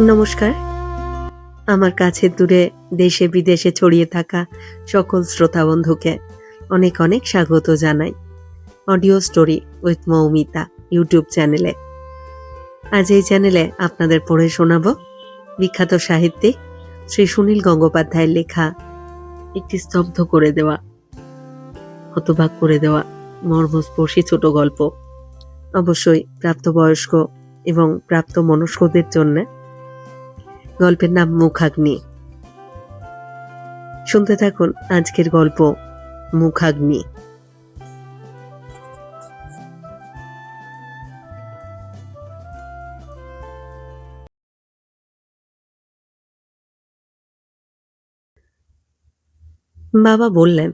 নমস্কার। আমার কাছের দূরে দেশে বিদেশে ছড়িয়ে থাকা সকল শ্রোতা বন্ধুকে অনেক অনেক স্বাগত জানাই audio story with Moumita YouTube চ্যানেলে। আজ এই চ্যানেলে আপনাদের পড়ে শোনাব বিখ্যাত সাহিত্যিক শ্রী সুনীল গঙ্গোপাধ্যায়ের লেখা একটি স্তব্ধ করে দেওয়া, হতবাক করে দেওয়া মর্মস্পর্শী ছোট গল্প, অবশ্যই প্রাপ্তবয়স্ক এবং প্রাপ্ত মনস্কদের জন্য। গল্পের নাম মুখাগ্নি। শুনতে থাকুন আজকের গল্প মুখাগ্নি। বাবা বললেন,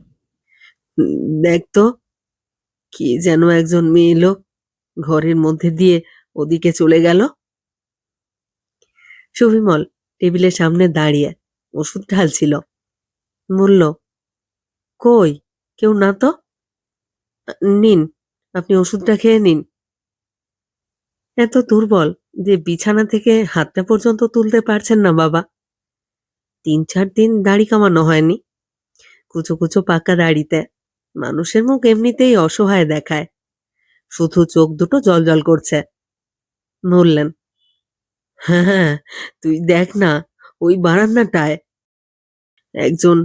দেখ তো, কি যেন একজন মেয়ে লোক ঘরের মধ্যে দিয়ে ওদিকে চলে গেল। সুবিমল টেবিলের সামনে দাঁড়িয়ে ওষুধ ঢালছিল। বলল, কই, কেউ না তো। নিন, আপনি ওষুধটা খেয়ে নিন। এত দুর্বল যে বিছানা থেকে হাতটা পর্যন্ত তুলতে পারছেন না বাবা। ৩-৪ দিন দাড়ি কামানো হয়নি। কুচো কুচো পাকা দাড়িতে মানুষের মুখ এমনিতেই অসহায় দেখায়, শুধু চোখ দুটো জল করছে। বললেন, হ্যাঁ, তুই দেখ না, ওই বারান্দাটায় একজন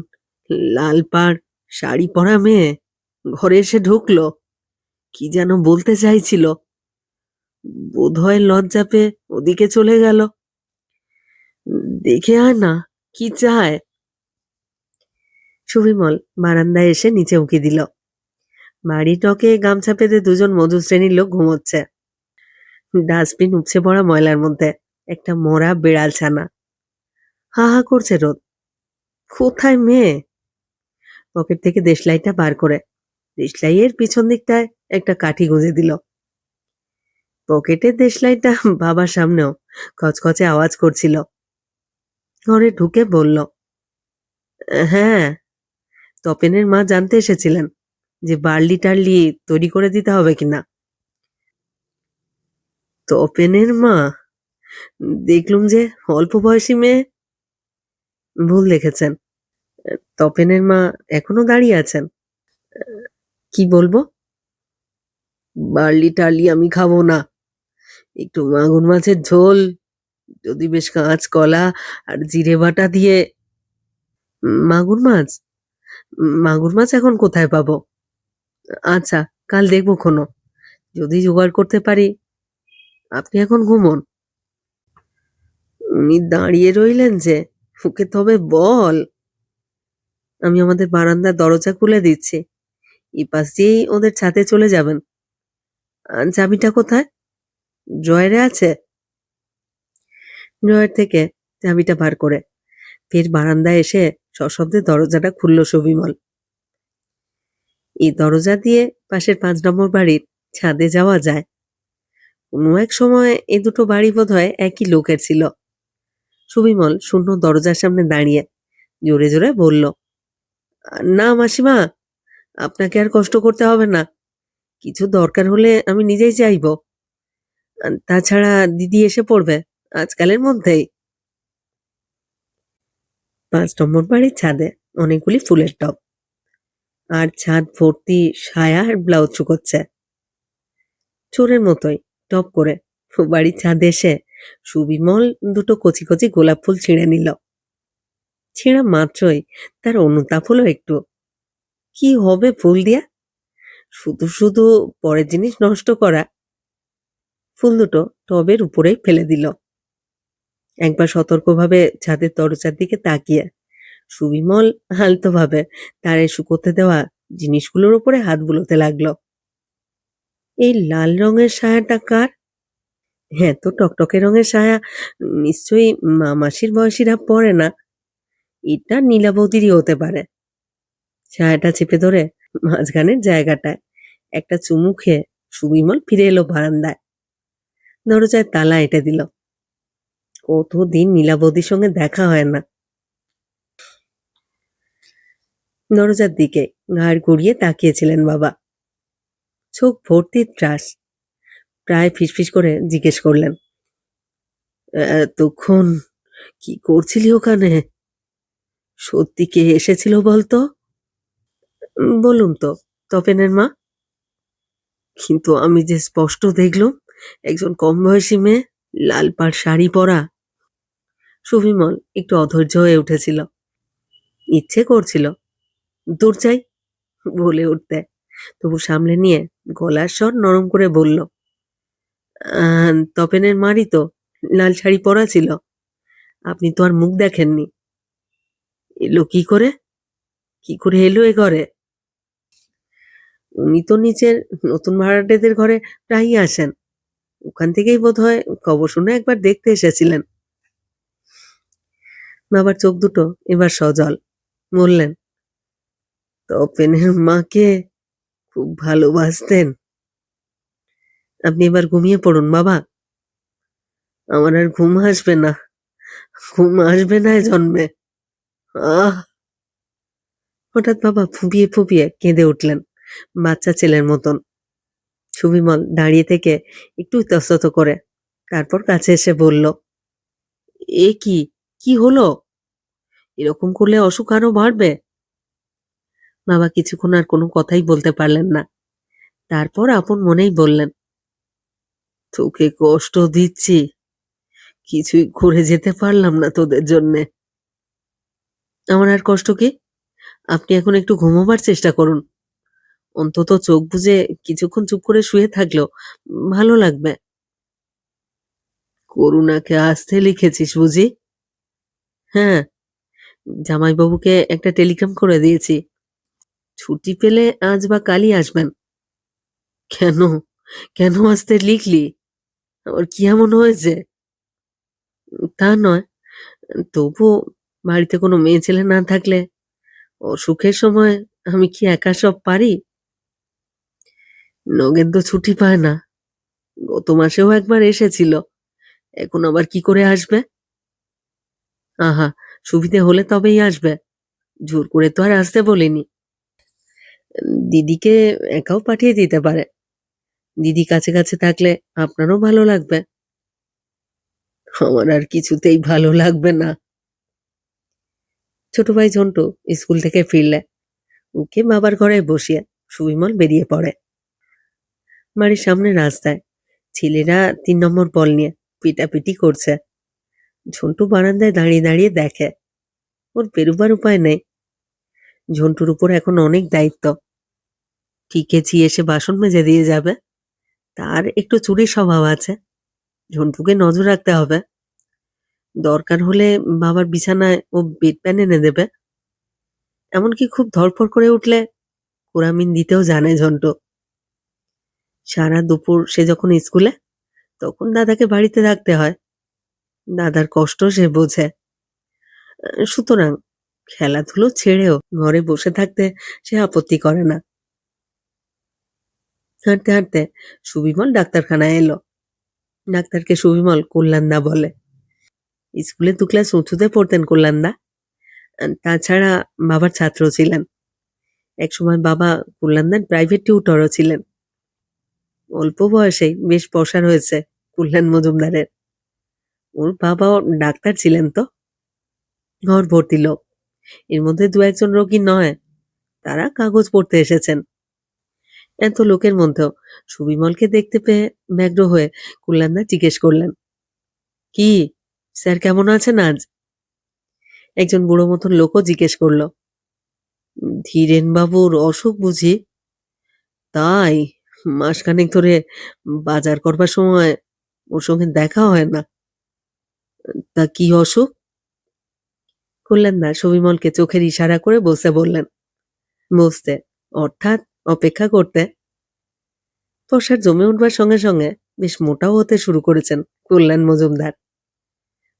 লাল পাড় শাড়ি পরা মেয়ে ঘরে এসে ঢুকলো। কি যেন বলতে চাইছিল, বোধহয় লজ্জা পেয়ে ওদিকে চলে গেল। দেখে আয় না, কি চায়। সুবিমল বারান্দায় এসে নিচে উঁকি দিল। বাড়ি টকে গামছা পেতে দুজন মজুর শ্রেণীর লোক ঘুমোচ্ছে। ডাস্টবিন উপচে পড়া ময়লার মধ্যে একটা মরা বেড়াল ছানা হা হা করছে রোদ। কোথায় মেয়ে? পকেট থেকে দেশলাইটা বার করে দেশলাইয়ের পিছন দিকটায় একটা কাঠি গুঁজে দিল। পকেটের দেশলাইটা বাবার সামনেও কচকচে আওয়াজ করছিল। ঘরে ঢুকে বলল, হ্যাঁ, তপেনের মা জানতে এসেছিলেন যে বার্লি টার্লি তৈরি করে দিতে হবে কিনা। তপেনের মা? দেখলুম যে অল্প বয়সী মেয়ে। ভুল দেখেছেন, তপেনের মা এখনো দাঁড়িয়ে আছেন। কি বলবো? বার্লি টার্লি আমি খাবো না। একটু মাগুর মাছের ঝোল, যদি বেশ কাঁচকলা আর জিরে বাটা দিয়ে। মাগুর মাছ? মাগুর মাছ এখন কোথায় পাবো? আচ্ছা, কাল দেখবো কোনো, যদি জোগাড় করতে পারি। আপনি এখন ঘুমোন। উনি দাঁড়িয়ে রইলেন যে, ওকে তবে বল। আমি আমাদের বারান্দার দরজা খুলে দিচ্ছি, এই পাশ দিয়েই ওদের ছাদে চলে যাবেন। চাবিটা কোথায়? ড্রয়ারে আছে। ড্রয়ার থেকে চাবিটা বার করে ফের বারান্দায় এসে সশব্দে দরজাটা খুলল সুবিমল। এই দরজা দিয়ে পাশের ৫ নম্বর বাড়ির ছাদে যাওয়া যায়। কোনো এক সময় এ দুটো বাড়ি বোধহয় একই লোকের ছিল। সুবিমল শূন্য দরজার সামনে দাঁড়িয়ে জোরে জোরে বলল, না মাসিমা, আপনাকে আর কষ্ট করতে হবে না। কিছু দরকার হলে আমি নিজেই চাইব। তাছাড়া দিদি এসে পড়বে আজকালের মধ্যেই। ৫ নম্বর বাড়ির ছাদে অনেকগুলি ফুলের টব, আর ছাদ ভর্তি সায়া আর ব্লাউজ শুকোচ্ছে। চোরের মতোই টপ করে বাড়ির ছাদে এসে সুবিমল দুটো কচি কচি গোলাপ ফুল ছিঁড়ে নিল। ছিঁড়া মাত্রই তার অনুতাপ হলো একটু। কি হবে ফুল দিয়া? শুধু শুধু পরের জিনিস নষ্ট করা। ফুল দুটো টবের উপরেই ফেলে দিল। একবার সতর্কভাবে ছাদের দরজার দিকে তাকিয়ে সুবিমল আলতোভাবে তারে শুকোতে দেওয়া জিনিসগুলোর উপরে হাত বুলোতে লাগলো। এই লাল রঙের সায়াটা কার? হ্যাঁ, তো টকটকে রঙের সায়া নিশ্চয়ই মাসির বয়সীরা পরে না। এটা নীলা বৌদিরই হতে পারে। সায়াটা চেপে ধরে মাঝখানের জায়গাটায় একটা চুমু খেয়ে সুবিমল ফিরে এলো বারান্দায়। দরজায় তালা এঁটে দিল। কতদিন নীলা বৌদির সঙ্গে দেখা হয় না। দরজার দিকে ঘাড় ঘুরিয়ে তাকিয়েছিলেন বাবা। চোখ ভর্তি ত্রাস। প্রায় ফিসফিস করে জিজ্ঞেস করলেন, এতক্ষণ কি করছিলি ওখানে? সত্যি কে এসেছিল বলতো? বলুন তো, তপেনের মা। কিন্তু আমি যে স্পষ্ট দেখলুম একজন কম বয়সী মেয়ে, লাল পাড় শাড়ি পরা। সুবিমল একটু অধৈর্য হয়ে উঠেছিল। ইচ্ছে করছিল দূর যাই বলে উঠতে, তবু সামলে নিয়ে গলার স্বর নরম করে বলল, তপেনের মারই তো লাল শাড়ি পরা ছিল। আপনি তো আর মুখ দেখেননি। এলো কি করে? কি করে এলো এ ঘরে? উনি তো নিচের নতুন ভাড়াটেদের ঘরে প্রায়ই আসেন। ওখান থেকেই বোধহয় খবর শুনে একবার দেখতে এসেছিলেন। বাবার চোখ দুটো এবার সজল। বললেন, তপেনের মাকে খুব ভালোবাসতেন। আপনি এবার ঘুমিয়ে পড়ুন বাবা। আমার আর ঘুম আসবে না, ঘুম আসবে না এ জন্মে। আহ! হঠাৎ বাবা ফুঁপিয়ে ফুঁপিয়ে কেঁদে উঠলেন, বাচ্চা ছেলের মতন। সুবিমল দাঁড়িয়ে থেকে একটু ইতস্তত করে তারপর কাছে এসে বলল, এ কি, কি হলো? এরকম করলে অসুখ আরো বাড়বে। বাবা কিছুক্ষণ আর কোনো কথাই বলতে পারলেন না। তারপর আপন মনেই বললেন, তোকে কষ্ট দিচ্ছি, কিছুই করে যেতে পারলাম না তোদের জন্যে। আমার আর কষ্ট কি? আপনি এখন একটু ঘুমোবার চেষ্টা করুন। অন্তত চোখ বুজে কিছুক্ষণ চুপ করে শুয়ে থাকলেও ভালো লাগবে। করুণাকে আসতে লিখেছিস বুঝি? হ্যাঁ, জামাইবাবুকে একটা টেলিগ্রাম করে দিয়েছি। ছুটি পেলে আজ বা কালই আসবেন। কেন, কেন আসতে লিখলি? আমার কি এমন হয়েছে? তা নয়, তবুও বাড়িতে কোনো মেয়ে ছেলে না থাকলে অসুখের সময় আমি কি একা সব পারি? নগেন তো ছুটি পায় না। গত মাসেও একবার এসেছিল, এখন আবার কি করে আসবে? আহা, সুবিধে হলে তবেই আসবে, জোর করে তো আর আসতে বলিনি। দিদিকে একাও পাঠিয়ে দিতে পারে। দিদি কাছে কাছে থাকলে আপনারও ভালো লাগবে। আমার আর কিছুতেই ভালো লাগবে না। ছোট ভাই ঝন্টু স্কুল থেকে ফিরলে ওকে বাবার ঘরে বসিয়ে সুবিমল বেরিয়ে পড়ে। বাড়ির সামনে রাস্তায় ছেলেরা ৩ নম্বর বল নিয়ে পিটাপিটি করছে। ঝন্টু বারান্দায় দাঁড়িয়ে দাঁড়িয়ে দেখে। ওর বেরুবার উপায় নেই। ঝন্টুর উপর এখন অনেক দায়িত্ব। ঠিকেছি এসে বাসন মেজে দিয়ে যাবে, তার একটু চুরির স্বভাব আছে। ঝন্টুকে নজর রাখতে হবে। দরকার হলে বাবার বিছানায় ও বেড প্যান এনে দেবে। এমনকি খুব ধড়ফড় করে উঠলে কোরামিন দিতেও জানে ঝন্টু। সারা দুপুর সে যখন স্কুলে, তখন দাদাকে বাড়িতে থাকতে হয়। দাদার কষ্ট সে বোঝে। সুতরাং খেলাধুলো ছেড়েও ঘরে বসে থাকতে সে আপত্তি করে না। হাঁটতে হাঁটতে সুবিমল ডাক্তারখানায় এলো। ডাক্তারকে সুবিমল কল্যাণদা বলে। স্কুলে ২ ক্লাস উঁচুতে পড়তেন কল্যাণদা। তাছাড়া বাবার ছাত্র ছিলেন। একসময় বাবা কল্যাণদার প্রাইভেট টিউটরও ছিলেন। অল্প বয়সেই বেশ পসার হয়েছে কল্যাণ মজুমদারের। ওর বাবাও ডাক্তার ছিলেন তো। ঘর ভর্তি লোক। এর মধ্যে ২-১ জন রোগী নয়, তারা কাগজ পড়তে এসেছেন। এত লোকের মধ্যেও সুবিমলকে দেখতে পেয়ে ব্যগ্র হয়ে কল্যাণদা জিজ্ঞেস করলেন, কি স্যার কেমন আছেন আজ? একজন বুড়ো মতন লোকও জিজ্ঞেস করল, ধীরেনবাবুর অসুখ বুঝি? তাই, মাসখানেক ধরে বাজার করবার সময় ওর সঙ্গে দেখা হয় না। তা কি অসুখ? কল্যাণদা সুবিমলকে চোখের ইশারা করে বসতে বললেন। বসতে অর্থাৎ অপেক্ষা করতে। পসার জমে উঠবার সঙ্গে সঙ্গে বেশ মোটাও হতে শুরু করেছেন কল্যাণ মজুমদার।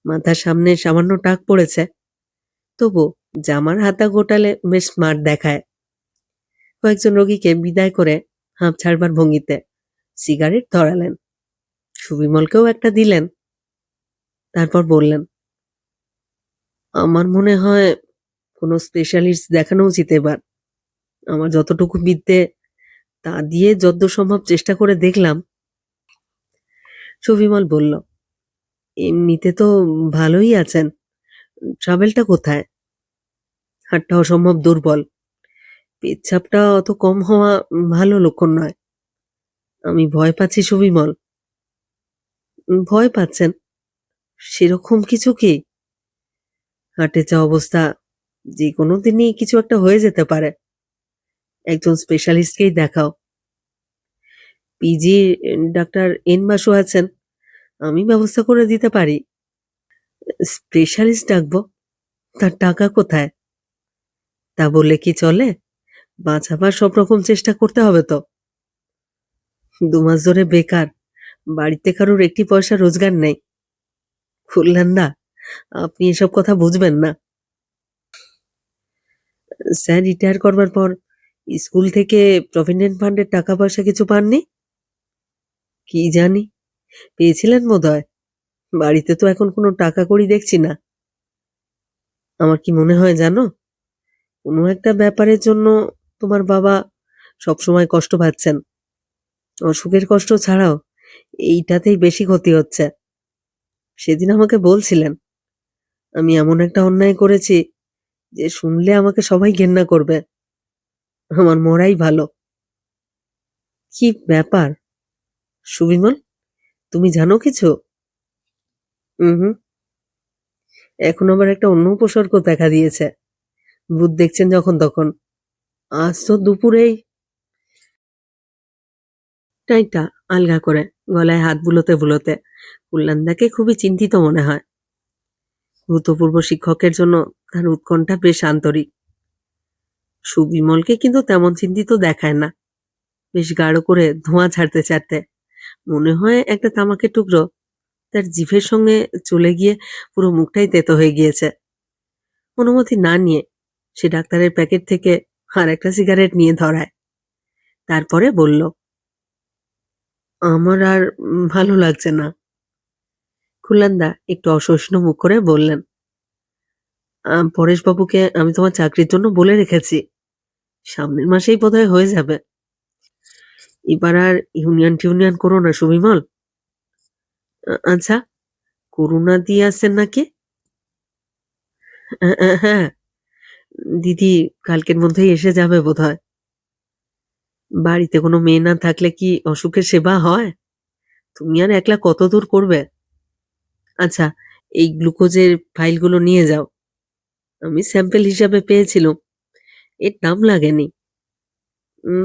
মাথার সামনে সামান্য টাক পড়েছে, তবু জামার হাতা গোটালে বেশ স্মার্ট দেখায়। কয়েকজন রোগীকে বিদায় করে হাঁপ ছাড়বার ভঙ্গিতে সিগারেট ধরালেন। সুবিমলকেও একটা দিলেন। তারপর বললেন, আমার মনে হয় কোনো স্পেশালিস্ট দেখানো উচিত এবার। আমার যতটুকু বিদ্যে তা দিয়ে যদ্দূর সম্ভব চেষ্টা করে দেখলাম। সুবিমল বলল, এমনিতে তো ভালোই আছেন। ট্রাভেলটা কোথায়? হাতটা অসম্ভব দুর্বল। পেচ্ছাপটা অত কম হওয়া ভালো লক্ষণ নয়। আমি ভয় পাচ্ছি সুবিমল। ভয় পাচ্ছেন? সেরকম কিছু কি? হার্টের যা অবস্থা, যেকোনো দিনই কিছু একটা হয়ে যেতে পারে। একজন স্পেশালিস্টকেই দেখাও। পিজি ডাক্তার এন বাসু আছেন, আমি ব্যবস্থা করে দিতে পারি। স্পেশালিস্ট ডাকবো? তার টাকা কোথায়? তা বললে কি চলে? বাঁচাবার সব রকম চেষ্টা করতে হবে তো। 2 মাস ধরে বেকার, বাড়িতে কারোর একটি পয়সা রোজগার নেই। কল্যাণদা, আপনি এসব কথা বুঝবেন না। স্যার রিটায়ার করবার পর স্কুল থেকে প্রভিডেন্ট ফান্ডের টাকা পয়সা কিছু পাননি? কি জানি, পেয়েছিলেন বোধহয়। বাড়িতে তো এখন কোনো টাকা কড়ি দেখছি না। আমার কি মনে হয় জানো, কোনো একটা ব্যাপারের জন্য তোমার বাবা সবসময় কষ্ট পাচ্ছেন। অসুখের কষ্ট ছাড়াও এইটাতেই বেশি ক্ষতি হচ্ছে। সেদিন আমাকে বলছিলেন, আমি এমন একটা অন্যায় করেছি যে শুনলে আমাকে সবাই ঘেন্না করবে। আমার মরাই ভালো। কি ব্যাপার সুবিমল, তুমি জানো কিছু? হুম। এখন আবার একটা অন্য উপসর্গ দেখা দিয়েছে। ভূত দেখছেন যখন তখন। আজ তো দুপুরেই। টাইটা আলগা করে গলায় হাত বুলোতে বুলোতে কল্যাণদাকে খুবই চিন্তিত মনে হয়। ভূতপূর্ব শিক্ষকের জন্য তার উৎকণ্ঠা বেশ আন্তরিক। সুবিমলকে কিন্তু তেমন চিন্তিত দেখায় না। বেশ গাঢ় করে ধোঁয়া ছাড়তে ছাড়তে মনে হয় একটা তামাকের টুকরো তার জিভের সঙ্গে চলে গিয়ে পুরো মুখটাই তেতো হয়ে গিয়েছে। অনুমতি না নিয়ে সে ডাক্তারের প্যাকেট থেকে আর একটা সিগারেট নিয়ে ধরায়। তারপরে বলল, আমার আর ভালো লাগছে না। কল্যাণদা একটু অসহিষ্ণু মুখ করে বললেন, পরেশবাবুকে আমি তোমার চাকরির জন্য বলে রেখেছি। সামনের মাসেই বোধহয় হয়ে যাবে। এবার আর ইউনিয়ন টিউনিয়ন করো না সুবিমল। আচ্ছা, করুণা দিয়ে আসছেন নাকি? হ্যাঁ, দিদি কালকের মধ্যেই এসে যাবে বোধহয়। বাড়িতে কোনো মেয়ে না থাকলে কি অসুখের সেবা হয়? তুমি আর একলা কত দূর করবে? আচ্ছা, এই গ্লুকোজের ফাইলগুলো নিয়ে যাও। আমি স্যাম্পেল হিসাবে পেয়েছিলাম, এর দাম লাগেনি।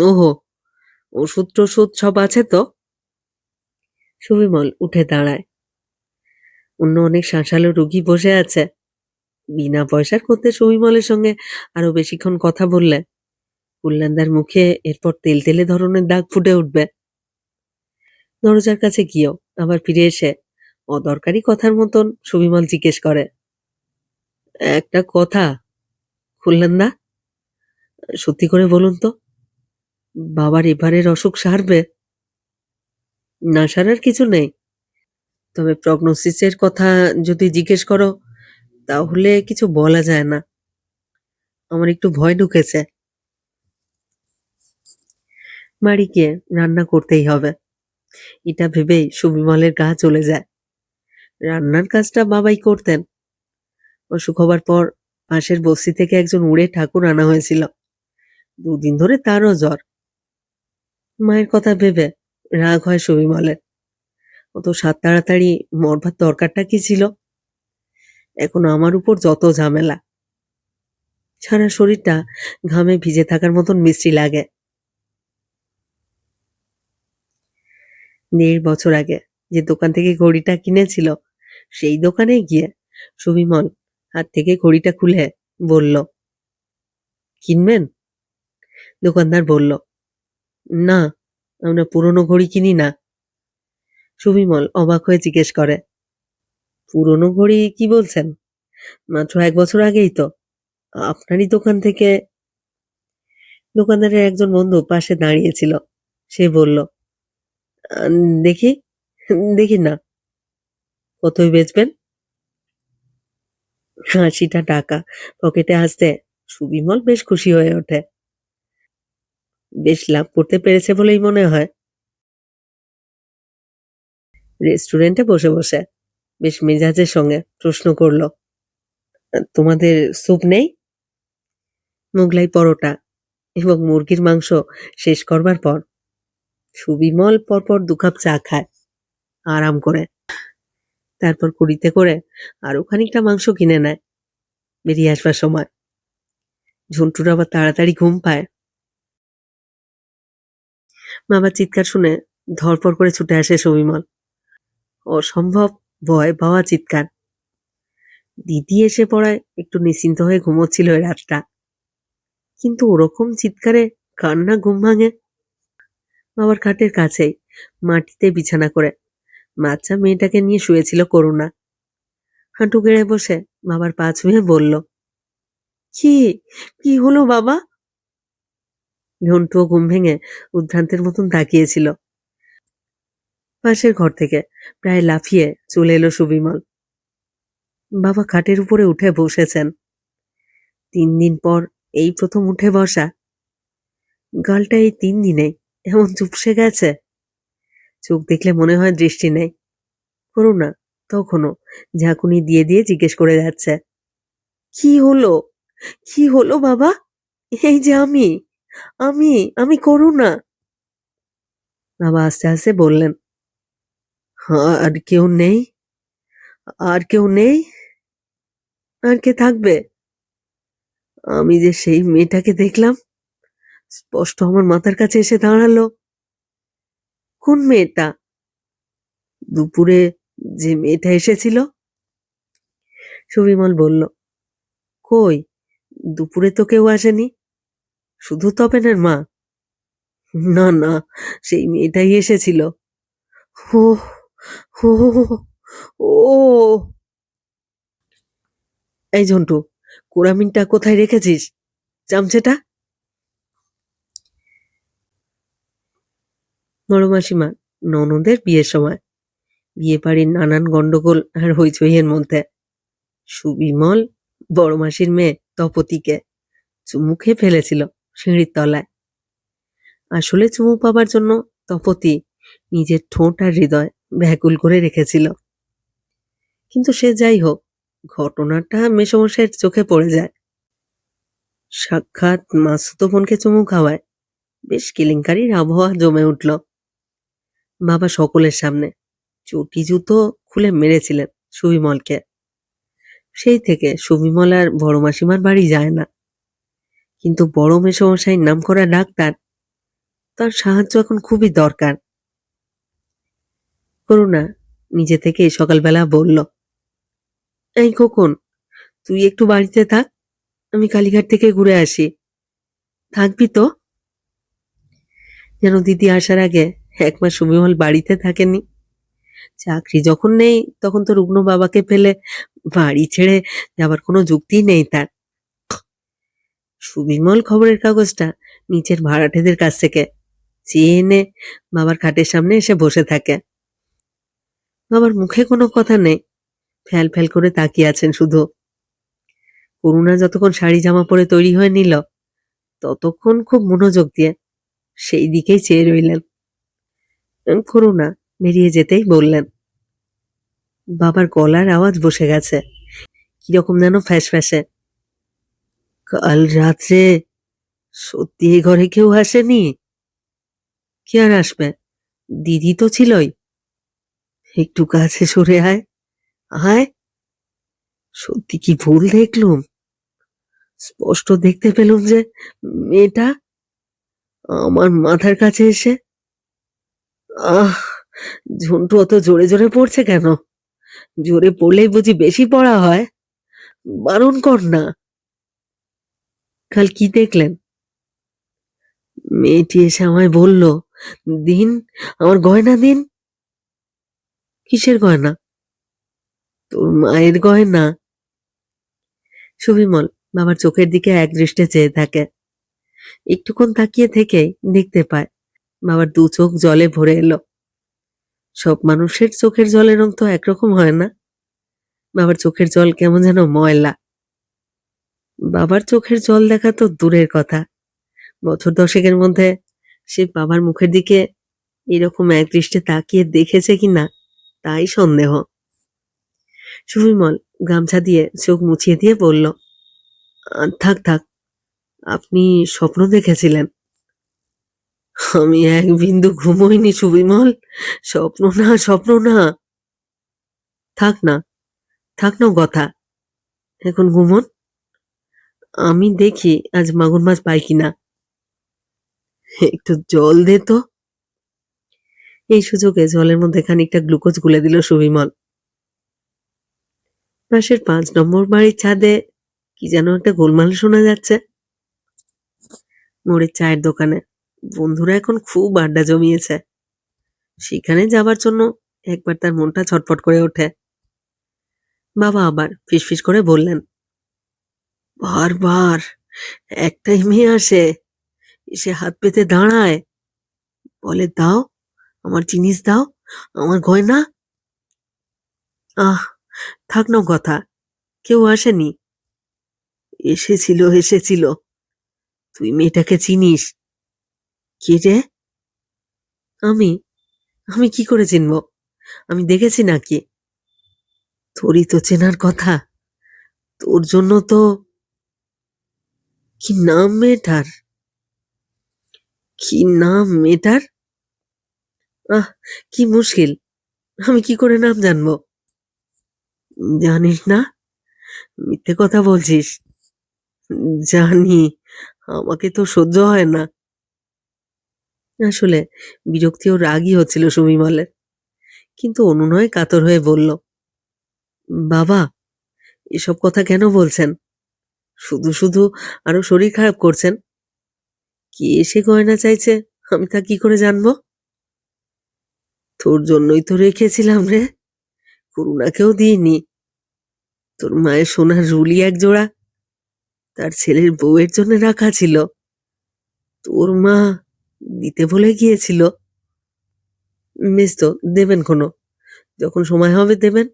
ওহো, ওষুধ টষুধ সব আছে তো? সুবিমল উঠে দাঁড়ায়। অন্য অনেক শাঁসালো রুগী বসে আছে। বিনা পয়সার করতে সুবিমলের সঙ্গে আরো বেশিক্ষণ কথা বললে কল্যাণদার মুখে এরপর তেলতেলে ধরনের দাগ ফুটে উঠবে। দরজার কাছে গিয়েও আবার ফিরে এসে অদরকারি কথার মতন সুবিমল জিজ্ঞেস করে, একটা কথা কল্যাণদা, সত্যি করে বলুন তো, বাবার এবারের অসুখ সারবে? না সারার কিছু নেই, তবে প্রগনোসিসের কথা যদি জিজ্ঞেস করো তাহলে কিছু বলা যায় না। আমার একটু ভয় ঢুকেছে। বাড়ি গিয়ে রান্না করতেই হবে, এটা ভেবেই সুবিমলের গা চলে যায়। রান্নার কাজটা বাবাই করতেন। অসুখ হবার পর পাশের বস্তি থেকে একজন উড়ে ঠাকুর আনা হয়েছিল। 2 দিন ধরে তারও জ্বর। মায়ের কথা ভেবে রাগ হয় সুবিমলের। অত সাত তাড়াতাড়ি মরবার দরকারটা কি ছিল? এখন আমার উপর যত ঝামেলা। সারা শরীরটা ঘামে ভিজে থাকার মতন বিশ্রী লাগে। 1.5 বছর আগে যে দোকান থেকে ঘড়িটা কিনেছিল সেই দোকানে গিয়ে সুবিমল হাত থেকে ঘড়িটা খুলে বলল, কিনবেন? দোকানদার বলল, না, আমরা পুরনো ঘড়ি কিনি না। সুবিমল অবাক হয়ে জিজ্ঞেস করে, পুরনো ঘড়ি কি বলছেন? মাত্র 1 বছর আগেই তো আপনারই দোকান থেকে। দোকানদারের একজন বন্ধু পাশে দাঁড়িয়েছিল। সে বলল, "আহ, দেখি দেখি না, কতই বেচবেন?" 80টা টাকা পকেটে আসতে সুবিমল বেশ খুশি হয়ে ওঠে। বেশ লাভ করতে পেরেছে বলেই মনে হয়। রেস্টুরেন্টে বসে বসে বেশ মেজাজের সঙ্গে প্রশ্ন করলো, তোমাদের স্যুপ নেই? মোগলাই পরোটা এবং মুরগির মাংস শেষ করবার পর সুবিমল পরপর 2 কাপ চা খায় আরাম করে। তারপর কুড়িতে করে আরো খানিকটা মাংস কিনে নেয় বেরিয়ে আসবার সময়। ঝন্টুর আবার তাড়াতাড়ি ঘুম পায়। বাবার চিৎকার শুনে ধরপর করে ছুটে আসে সুবিমল। অসম্ভব ভয় পাওয়া চিৎকার। দিদি এসে পড়ায় একটু নিশ্চিন্ত হয়ে ঘুমোচ্ছিল ওই রাতটা, কিন্তু ওরকম চিৎকারে কার না ঘুম ভাঙে। বাবার খাটের কাছেই মাটিতে বিছানা করে বাচ্চা মেয়েটাকে নিয়ে শুয়েছিল করুণা। হাঁটু গেড়ে বসে বাবার পা ছুঁয়ে বলল, কি কি হলো বাবা? ঝন্টুও ঘুম ভেঙে উদ্ভ্রান্তের মতন তাকিয়েছিল। পাশের ঘর থেকে প্রায় লাফিয়ে চলে এলো সুবিমল। বাবা খাটের উপরে উঠে বসেছেন। 3 দিন পর এই প্রথম উঠে বসা। গালটা এই 3 দিনে এমন চুপসে গেছে, চোখ দেখলে মনে হয় দৃষ্টি নেই। করুণা তখনও ঝাঁকুনি দিয়ে দিয়ে জিজ্ঞেস করে যাচ্ছে, কি হলো? কি হলো বাবা? এই যে আমি আমি আমি করুণা। বাবা আস্তে আস্তে বললেন, আর কেউ নেই? আর কেউ নেই? আর কে থাকবে? আমি যে সেই মেয়েটাকে দেখলাম, স্পষ্ট আমার মাথার কাছে এসে দাঁড়ালো। কোন মেয়েটা? দুপুরে যে মেয়েটা এসেছিল। সুবিমল বলল, কই, দুপুরে তো কেউ আসেনি, শুধু তপেনের মা। না না, সেই মেয়েটাই এসেছিল। ও ও ও এই ঝন্টু, কোরামিনটা কোথায় রেখেছিস? চামচেটা? বড় মাসিমা ননদের বিয়ের সময়, বিয়ে বাড়ির নানান গন্ডগোল আর হইচইয়ের মধ্যে সুবিমল বড় মাসির মেয়ে তপতিকে চুমু খেয়ে ফেলেছিল সিঁড়ির তলায়। আসলে চুমু পাবার জন্য তপতি নিজের ঠোঁট আর হৃদয় ব্যাকুল করে রেখেছিল। কিন্তু সে যাই হোক, ঘটনাটা মেসোমশাইয়ের চোখে পড়ে যায়। সাক্ষাৎ মাসুতো বোনকে চুমু খাওয়ায় বেশ কেলেঙ্কারির আবহাওয়া জমে উঠল। বাবা সকলের সামনে চটি জুতো খুলে মেরেছিলেন সুবিমলকে। সেই থেকে সুবিমল আর বড় মাসিমার বাড়ি যায় না। কিন্তু বড় মেসোমশাইয়ের নাম করা ডাক্তার, তার সাহায্য এখন খুবই দরকার। করুণা নিজে থেকে সকালবেলা বলল, এই খোকন, তুই একটু বাড়িতে থাক, আমি কালীঘাট থেকে ঘুরে আসি। থাকবি তো? যেন দিদি আসার আগে 1 মাস সুবিমল বাড়িতে থাকেনি। চাকরি যখন নেই তখন তো রুগ্ন বাবাকে ফেলে বাড়ি ছেড়ে যাবার কোনো যুক্তিই নেই তার। সুবিমল খবরের কাগজটা নিচের ভাড়াটেদের কাছ থেকে চেয়ে এনে বাবার খাটের সামনে এসে বসে থাকে। বাবার মুখে কোনো কথা নেই, ফ্যাল ফ্যাল করে তাকিয়ে আছেন শুধু। করুণা যতক্ষণ শাড়ি জামা পরে তৈরি হয়ে নিল, ততক্ষণ খুব মনোযোগ দিয়ে সেই দিকেই চেয়ে রইলেন। করুণা বেরিয়ে যেতেই বললেন, বাবার গলার আওয়াজ বসে গেছে, কিরকম যেন ফ্যাস ফ্যাসে। কাল রাত্রে সত্যি এ ঘরে কেউ আসেনি? কে আর আসবে, দিদি তো ছিলই। একটু কাছে সরে আয়, আয়। সত্যি কি ভুল দেখলুম? স্পষ্ট দেখতে পেলুম যে মেয়েটা আমার মাথার কাছে এসে। আহ, ঝন্টু অত জোরে জোরে পড়ছে কেন? জোরে পড়লেই বুঝি বেশি পড়া হয়? বারণ কর না। কাল কি দেখলেন? মেয়েটি এসে আমায় বলল, দিন, আমার গয়না দিন। কিসের গয়না? তোর মায়ের গয়না। সুবিমল বাবার চোখের দিকে এক দৃষ্টে চেয়ে থাকে। একটুক্ষণ তাকিয়ে থেকেই দেখতে পায় বাবার 2 চোখ জলে ভরে এলো। সব মানুষের চোখের জলের রং তো একরকম হয় না। বাবার চোখের জল কেমন যেন ময়লা। বাবার চোখের জল দেখা তো দূরের কথা, বছর 10 মধ্যে সে বাবার মুখের দিকে এরকম এক দৃষ্টে তাকিয়ে দেখেছে কিনা তাই সন্দেহ। সুবিমল গামছা দিয়ে চোখ মুছিয়ে দিয়ে বলল, থাক থাক, আপনি স্বপ্ন দেখেছিলেন। আমি এক বিন্দু ঘুমোইনি সুবিমল, স্বপ্ন না, স্বপ্ন না। থাক না, থাক না কথা, এখন ঘুমোন। আমি দেখি আজ মাগুর মাছ পাই কিনা। একটু জল দে তো। এই সুযোগে জলের মধ্যে খানিকটা গ্লুকোজ গুলে দিল সুবিমল। পাশের 5 নম্বর বাড়ির ছাদে কি যেন একটা গোলমাল শোনা যাচ্ছে। মোড়ের চায়ের দোকানে বন্ধুরা এখন খুব আড্ডা জমিয়েছে। সেখানে যাবার জন্য একবার তার মনটা ছটফট করে ওঠে। বাবা আবার ফিসফিস করে বললেন, বারবার একটাই মেয়ে আসে, এসে হাত পেতে দাঁড়ায়, বলে দাও, আমার জিনিস দাও, আমার গয়না। আহ, থাক না কথা, কেউ আসেনি। এসেছিল, এসেছিল। তুই মেয়েটাকে চিনিস? কে রে? আমি আমি কি করে চিনব? আমি দেখেছি নাকি? তোরই তো চেনার কথা। তোর জন্য তো। কি নাম মেয়েটার? কি নাম মেয়েটার? আহ, কি মুশকিল, আমি কি করে নাম জানবো? জানিস না? মিথ্যে কথা বলছিস। জানি, আমাকে তো সহ্য হয় না। আসলে বিরক্তি ও রাগই হচ্ছিল সুমিমলের, কিন্তু অনুনয় কাতর হয়ে বলল, বাবা, এসব কথা কেন বলছেন? শুধু শুধু আরো শরীর খারাপ করছেন। কি এসে গয়না চাইছে, আমি তা কি করে জানবো? তোর জন্যই তো রেখেছিলাম রে, করুণাকেও দিইনি। তোর মায়ের সোনার রুলি এক জোড়া তার ছেলের বউয়ের জন্য রাখা ছিল, তোর মা দিতে বলে গিয়েছিল। বেশ তো, দেবেন কোনো, যখন সময় হবে দেবেন।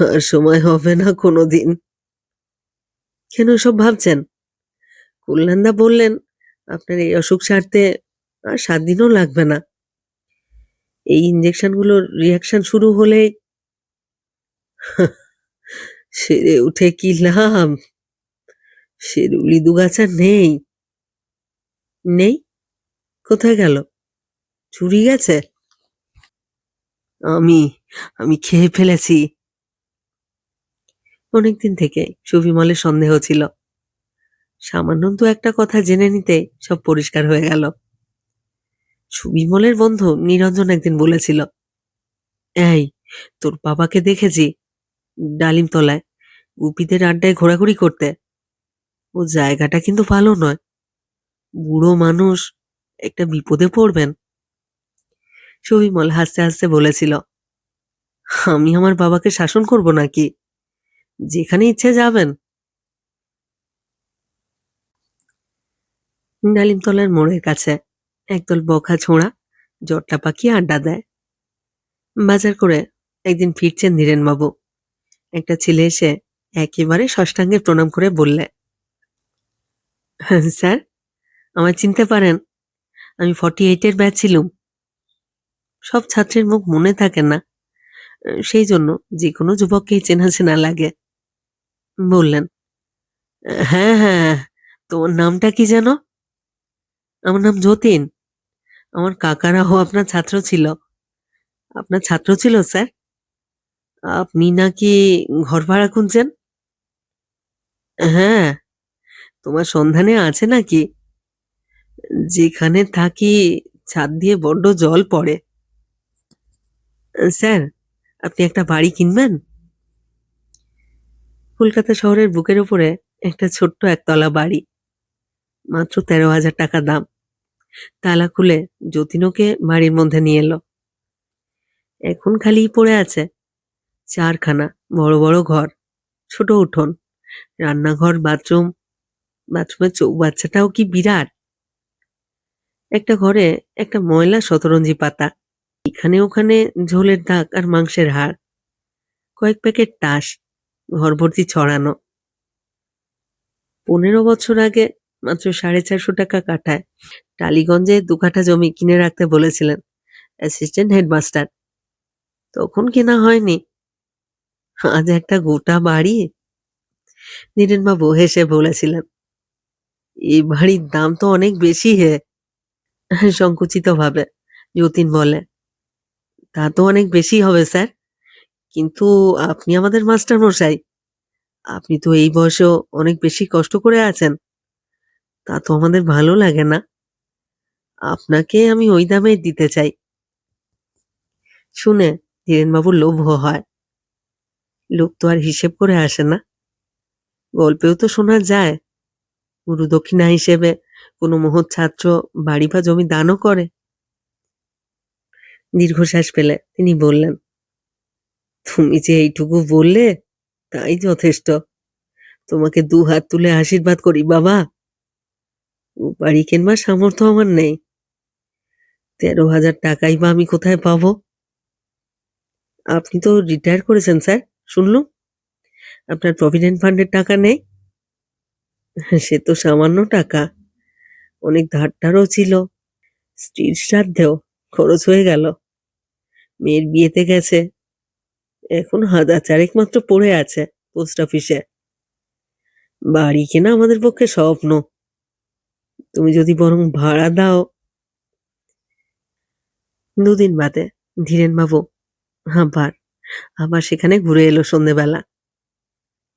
আর সময় হবে না কোনোদিন। কেন সব ভাবছেন? কল্যাণদা বললেন আপনার এই অসুখ সারতে আর 7 দিনও লাগবে না। এই ইঞ্জেকশনগুলোর রিয়াকশন শুরু হলেই সেরে উঠে কি লাভ? সে রুলি দুগাছা নেই। নেই? কোথায় গেল? চুরি গেছে? আমি আমি খেয়ে ফেলেছি। অনেকদিন থেকে সুবিমলের সন্দেহ ছিল। সামান্য তো একটা কথা জেনে নিতে সব পরিষ্কার হয়ে গেল। সুবিমলের বন্ধু নিরঞ্জন একদিন বলেছিল, এই, তোর বাবাকে দেখেছি ডালিমতলায় গুপিদের আড্ডায় ঘোরাঘুরি করতে। ও জায়গাটা কিন্তু ভালো নয়। বুড়ো মানুষ, একটা বিপদে পড়বেন। সুবিমল হাসতে হাসতে বলেছিল, আমি আমার বাবাকে শাসন করব নাকি? যেখানে ইচ্ছে যাবেন। ডালিমতলার মোড়ের কাছে একদল বকা ছোঁড়া জটলা পাখি আড্ডা দেয়। বাজার করে একদিন ফিরছেন ধীরেনবাবু। একটা ছেলে এসে একেবারে সাষ্টাঙ্গে প্রণাম করে বললে, স্যার, আমায় চিনতে পারেন? আমি 48-এর ব্যাচ ছিলুম। সব ছাত্রের মুখ মনে থাকে না, সেই জন্য যে কোনো যুবককেই চেনা চেনা লাগে। বললেন, হ্যাঁ হ্যাঁ, তোমার নামটা কি যেন? আমার নাম যতীন। আমার কাকারাও আপনার ছাত্র ছিল। আপনার ছাত্র ছিল স্যার? আপনি নাকি ঘর ভাড়া খুঁজছেন? হ্যাঁ, তোমার সন্ধানে আছে নাকি? যেখানে থাকি ছাদ দিয়ে বড্ড জল পড়ে। স্যার, আপনি একটা বাড়ি কিনবেন? কলকাতা শহরের বুকের উপরে একটা ছোট্ট একতলা বাড়ি, মাত্র 13,000 টাকা দাম। তালা খুলে যতীন ওকে বাড়ির মধ্যে নিয়ে এলো। এখন খালিই পড়ে আছে 4খানা বড় বড় ঘর, ছোট উঠোন, রান্নাঘর, বাথরুম। বাথরুমের চৌবাচ্চাটাও কি বিরাট! একটা ঘরে একটা ময়লা শতরঞ্জি পাতা, এখানে ওখানে ঝোলের দাগ আর মাংসের হাড়, কয়েক প্যাকেট তাস ঘর ভর্তি ছড়ানো। 15 বছর আগে মাত্র 450 টাকা কাঠায় টালিগঞ্জে 2 কাঠা জমি কিনে রাখতে বলেছিলেন অ্যাসিস্ট্যান্ট হেডমাস্টার। তখন কেনা হয়নি। আজ একটা গোটা বাড়ি। নীরেনবাবু হেসে বলেছিলেন, এই বাড়ির দাম তো অনেক বেশি হে। সংকুচিত ভাবে যতীন বলে, তা তো অনেক বেশি হবে স্যার, কিন্তু আপনি আমাদের মাস্টার মশাই, আপনি তো এই বয়সেও অনেক বেশি কষ্ট করে আছেন, তা তো আমাদের ভালো লাগে না। আপনাকে আমি ওই দামে দিতে চাই। শুনে ধীরেনবাবুর লোভ হয়। লোভ তো আর হিসেব করে আসে না, গল্পেও তো শোনা যায় গুরু দক্ষিণা হিসেবে কোনো মহৎ ছাত্র বাড়ি বা জমি দানও করে। দীর্ঘশ্বাস ফেলে তিনি বললেন, তুমি যে এইটুকু বললে তাই যথেষ্ট। তোমাকে দু হাত তুলে আশীর্বাদ করি বাবা। ও বাড়ি কেনবার সামর্থ্য আমার নেই, 13,000 টাকাই বা আমি কোথায় পাবো? আপনি তো রিটায়ার করেছেন স্যার, শুনলুম। আপনার প্রভিডেন্ট ফান্ডের টাকা নেই? সে তো সামান্য টাকা, অনেক ধারটারও ছিল। স্ত্রীর শ্রাদ্ধেও খরচ হয়ে গেল, মেয়ের বিয়েতে গেছে, এখন 1,000 মাত্র পড়ে আছে পোস্ট অফিসে। বাড়ি কেনা আমাদের পক্ষে স্বপ্ন, তুমি যদি বরং ভাড়া দাও। দুদিন বাদে ধীরেনবাবু আবার আবার সেখানে ঘুরে এলো সন্ধেবেলা।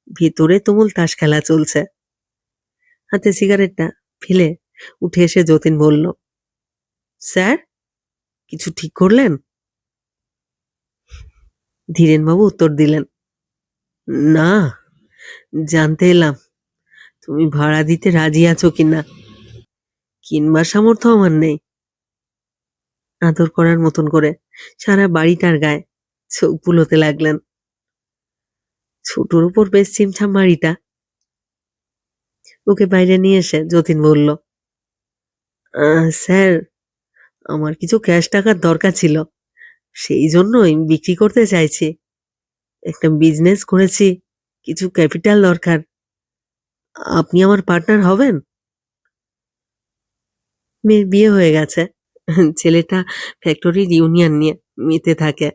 ভিতরে তুমুল তাস খেলা চলছে। হাতে সিগারেটটা ফেলে উঠে এসে যতীন বলল, স্যার, কিছু ঠিক করলেন? ধীরেনবাবু উত্তর দিলেন, না, জানতে এলাম তুমি ভাড়া দিতে রাজি আছো কিনা। কিনবার সামর্থ্য আমার নেই। আদর করার মতন করে সারা বাড়িটার গায়ে চোখ বুলোতে লাগলেন। ছোটর উপর বেশ ছিমছাম বাড়িটা। ওকে বাইরে নিয়ে এসে যতীন বলল, স্যার, আমার কিছু ক্যাশ টাকার দরকার ছিল, সেই জন্যই বিক্রি করতে চাইছি। একটা বিজনেস করেছি, কিছু ক্যাপিটাল দরকার। আপনি আমার পার্টনার হবেন? মেয়ের বিয়ে হয়ে গেছে, ছেলেটা ফ্যাক্টরির ইউনিয়ন নিয়ে মেতে থাকে।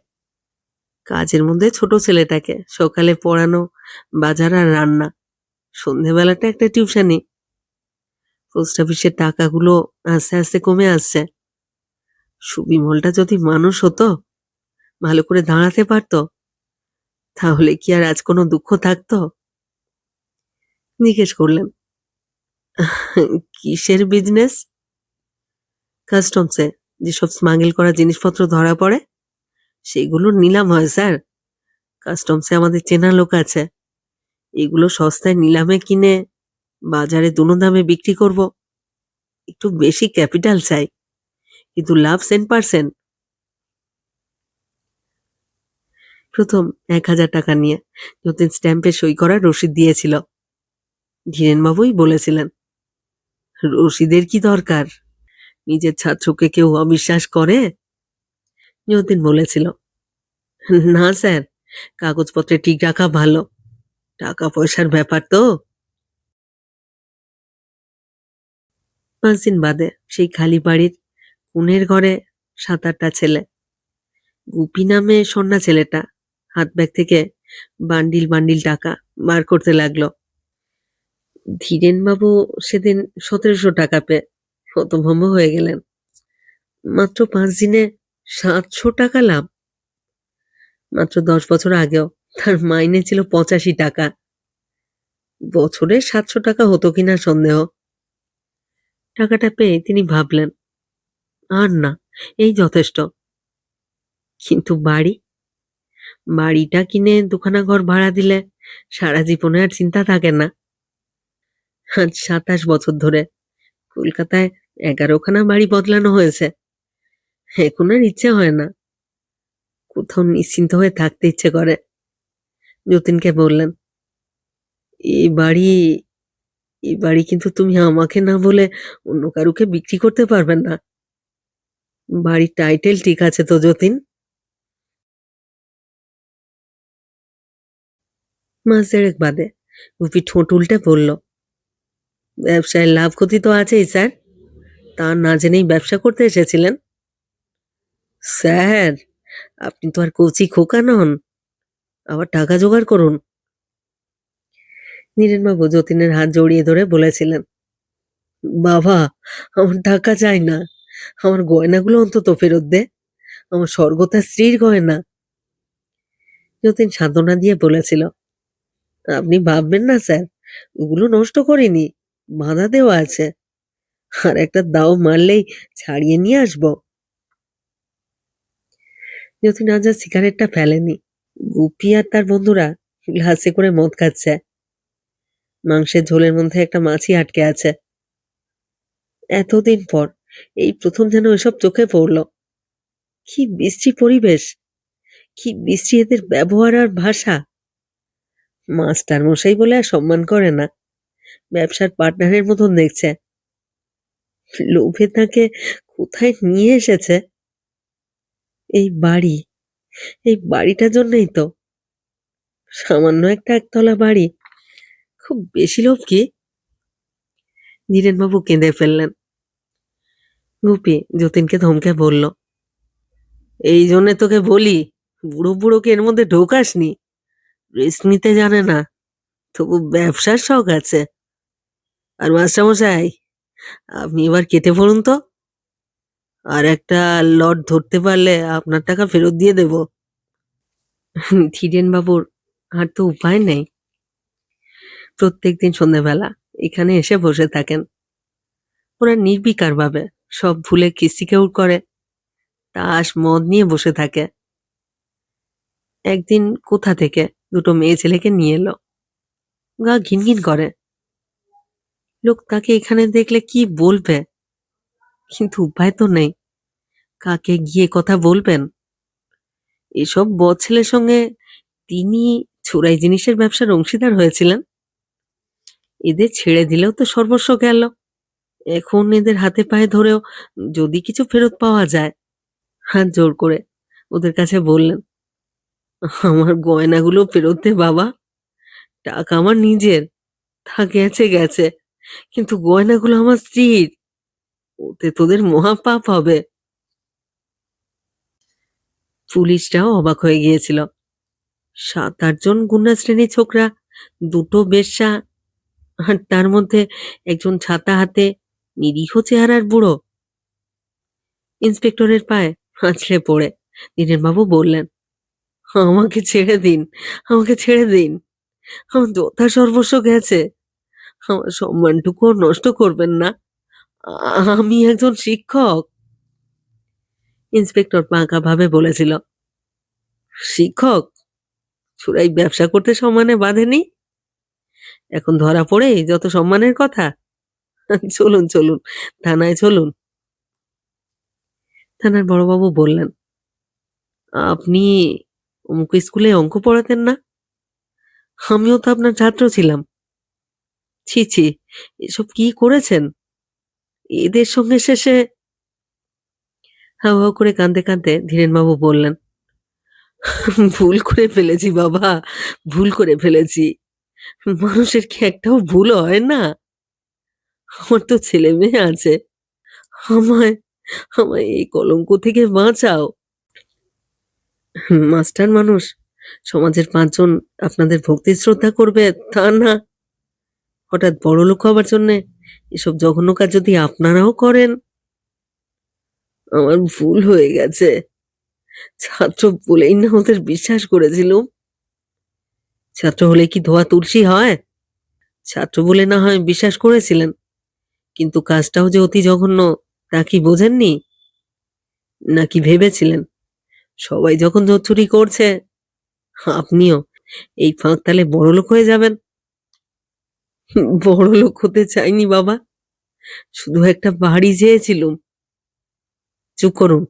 কাজের মধ্যে ছোট ছেলেটাকে সকালে পড়ানো, বাজার আর রান্না, সন্ধেবেলাটা একটা টিউশনি। পোস্ট অফিসের টাকাগুলো আস্তে আস্তে কমে আসছে। সুবিমলটা যদি মানুষ হতো, ভালো করে দাঁড়াতে পারতো, তাহলে কি আর আজ কোনো দুঃখ থাকতো? জিজ্ঞেস করলেন, কিসের বিজনেস? কাস্টমসে যেসব স্মাগল করা জিনিসপত্র ধরা পড়ে সেগুলোর নিলাম হয় স্যার। কাস্টমসে আমাদের চেনা লোক আছে, এগুলো সস্তায় নিলামে কিনে বাজারে দুনো দামে বিক্রি করব। একটু বেশি ক্যাপিটাল চাই, কিন্তু লাভ 10%। প্রথম 1,000 টাকা নিয়ে যতীন স্ট্যাম্পে সই করার রসিদ দিয়েছিল। ধীরেনবাবুই বলেছিলেন, রসিদের কি দরকার, নিজের ছাত্রকে কেউ অবিশ্বাস করে? যতীন বলেছিল, না স্যার, কাগজপত্রে ঠিক রাখা ভালো, টাকা পয়সার ব্যাপার তো। 5 দিন বাদে সেই খালি বাড়ির কোণের ঘরে 7-8টা ছেলে। গুপি নামে সন্না ছেলেটা হাত ব্যাগ থেকে বান্ডিল বান্ডিল টাকা বার করতে লাগলো। ধীরেনবাবু সেদিন 1700 টাকা পেয়ে হতভম্ব হয়ে গেলেন। মাত্র 5 দিনে 700 টাকা লাভ! মাত্র 10 বছর আগেও তার মাইনে ছিল 85 টাকা। বছরে 700 টাকা হতো কিনা সন্দেহ। টাকাটা পেয়ে তিনি ভাবলেন, আর না, এই যথেষ্ট। কিন্তু বাড়িটা কিনে দুখানা ঘর ভাড়া দিলে সারা জীবনে আর চিন্তা থাকে না। আজ 27 বছর ধরে কলকাতায় 11খানা বাড়ি বদলানো হয়েছে, এখন আর ইচ্ছে হয় না। কোথাও নিশ্চিন্ত হয়ে থাকতে ইচ্ছে করে। যতীনকে বললেন, এই বাড়ি এই বাড়ি কিন্তু তুমি আমাকে না বলে অন্য কারুকে বিক্রি করতে পারবেন না। বাড়ির টাইটেল ঠিক আছে তো যতীন? মাস 1.5 বাদে গুপি ঠোঁট উল্টে বলল, ব্যবসায় লাভ ক্ষতি তো আছেই স্যার, তা না জেনেই ব্যবসা করতে এসেছিলেন? স্যার, আপনি তো আর কচি খোকা নন, আবার টাকা জোগাড় করুন। নীরেনবাবু যতীনের হাত জড়িয়ে ধরে বলেছিলেন, বাবা, আমার টাকা চাই না, আমার গয়নাগুলো অন্তত ফেরত দে, আমার স্বর্গতার স্ত্রীর গয়না। যতীন সান্ত্বনা দিয়ে বলেছিল, আপনি ভাববেন না স্যার, ওগুলো নষ্ট করিনি, বাঁধা দেওয়া আছে, আর একটা দাও মারলেই ছাড়িয়ে নিয়ে আসবো। যতীন আজ আর সিগারেটটা ফেলেনি। গুপি আর তার বন্ধুরা গ্লাসে করে মদ খাচ্ছে। মাংসের ঝোলের মধ্যে একটা মাছি আটকে আছে। এতদিন পর এই প্রথম যেন এসব চোখে পড়ল। কি বিশ্রী পরিবেশ, কি বিশ্রী এদের ব্যবহার আর ভাষা। মাস্টার মশাই বলে আর সম্মান করে না, ব্যবসার পার্টনারের মতন দেখছে। লোভে তাকে কোথায় নিয়ে এসেছে। এই বাড়ি, এই বাড়িটার জন্যই তো। সামান্য একটা একতলা বাড়ি, খুব বেশি লোভ কি? ধীরেনবাবু কেঁদে ফেললেন। গুপি যতীনকে ধমকে বলল, এই জন্যে তোকে বলি, বুড়ো বুড়োকে এর মধ্যে ঢোকাসনি। রিস্ক নিতে জানে না, তবু ব্যবসার শখ আছে। আর মাস্টারমশাই, আপনি এবার কেটে পড়ুন তো, আর একটা লট ধরতে পারলে আপনার টাকা ফেরত দিয়ে দেব। ধীরেনবাবুর আর তো উপায় নেই। প্রত্যেকদিন সন্ধ্যেবেলা এখানে এসে বসে থাকেন। ওরা নির্বিকার ভাবে সব ভুলে কিস্তিকেউর করে, তাস মদ নিয়ে বসে থাকে। একদিন কোথা থেকে দুটো মেয়ে ছেলেকে নিয়ে এলো। গা ঘিনঘিন করে। লোক তাকে এখানে দেখলে কি বলবে, কিন্তু উপায় তো নেই। কাকে গিয়ে কথা বলবেন? এসব বদ ছেলের সঙ্গে তিনি চোরাই জিনিসের ব্যবসার অংশীদার হয়েছিলেন। এদের ছেড়ে দিলেও তো সর্বস্ব গেল। এখন এদের হাতে পায়ে ধরেও যদি কিছু ফেরত পাওয়া যায়। হাত জোর করে ওদের কাছে বললেন, আমার গয়নাগুলো ফেরত দে বাবা, টাকা আমার নিজের, তা গেছে গেছে, কিন্তু গয়নাগুলো আমার স্ত্রীর, ওতে তোদের মহাপাপ হবে। পুলিশটাও অবাক হয়ে গিয়েছিল। 7-8 জন গুন্ডা শ্রেণীর ছোকরা, দুটো বেশ্যা, আর তার মধ্যে একজন ছাতা হাতে নিরীহ চেহারার বুড়ো। ইন্সপেক্টরের পায়ে আছড়ে পড়ে নীরেনবাবু বললেন, আমাকে ছেড়ে দিন, আমাকে ছেড়ে দিন, আমার যথা সর্বস্ব গেছে, আমার সম্মানটুকুও নষ্ট করবেন না, আমি একজন শিক্ষক। ইন্সপেক্টর বাঁকা ভাবে বলেছিল, শিক্ষক? চোরাই ব্যবসা করতে সম্মানে বাঁধেনি, এখন ধরা পড়ে যত সম্মানের কথা। চলুন চলুন, থানায় চলুন। থানার বড়বাবু বললেন, আপনি অমুক স্কুলে অঙ্ক পড়াতেন না? আমিও তো আপনার ছাত্র ছিলাম। ছি ছি, এসব কি করেছেন? এদের সঙ্গে শেষে। হাউ হাউ করে কাঁদতে কাঁদতে ধীরেনবাবু বললেন, ভুল করে ফেলেছি বাবা, ভুল করে ফেলেছি। মানুষের কি একটাও ভুল হয় না? আমার তো ছেলে মেয়ে আছে, আমায় আমায় এই কলঙ্ক থেকে বাঁচাও। মাস্টার মানুষ, সমাজের 5 জন আপনাদের ভক্তি শ্রদ্ধা করবে তা না। হঠাৎ বড়লোক হবার জন্যে এসব জঘন্য কাজ যদি আপনারাও করেন। আমার ভুল হয়ে গেছে। ছাত্র বলেই না ওদের বিশ্বাস করেছিলুম। ছাত্র হলে কি ধোয়া তুলসী হয়? ছাত্র বলে না হয় বিশ্বাস করেছিলেন, কিন্তু কাজটাও যে অতি জঘন্য তা কি বোঝেননি? নাকি ভেবেছিলেন সবাই যখন চুরি করছে, আপনিও এই ফাঁক তালে বড়লোক হয়ে যাবেন? বড়লোক হতে চাইনি বাবা, শুধু একটা বাড়ি চেয়েছিলুম। চুপ করুন,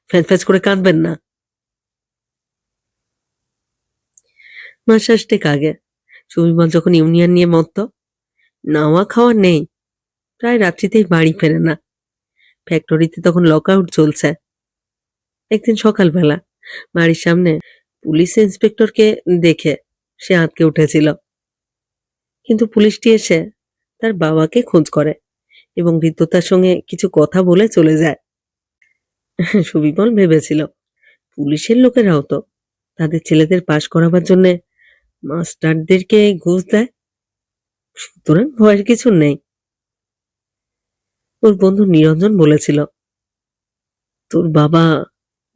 ফ্যাঁচ ফ্যাঁচ করে কাঁদবেন না। মাস 6 আগে সুবিমল যখন ইউনিয়ন নিয়ে মত্ত, নাওয়া খাওয়া নেই, প্রায় রাত্রিতেই বাড়ি ফেরে না। ফ্যাক্টরিতে তখন লক আউট চলছে। একদিন সকালবেলা বাড়ির সামনে পুলিশ ইন্সপেক্টরকে দেখে সে আঁতকে উঠেছিল, কিন্তু পুলিশটি এসে তার বাবাকে খোঁজ করে এবং বৃদ্ধতার সঙ্গে কিছু কথা বলে চলে যায়। সুবিমল ভেবেছিল পুলিশের লোকেরাও তো তাদের ছেলেদের পাশ করাবার জন্যে মাস্টারদেরকে ঘুষ দেয়। সুতরাং ভয়ের কিছু নেই। ওর বন্ধু নিরঞ্জন বলেছিল, তোর বাবা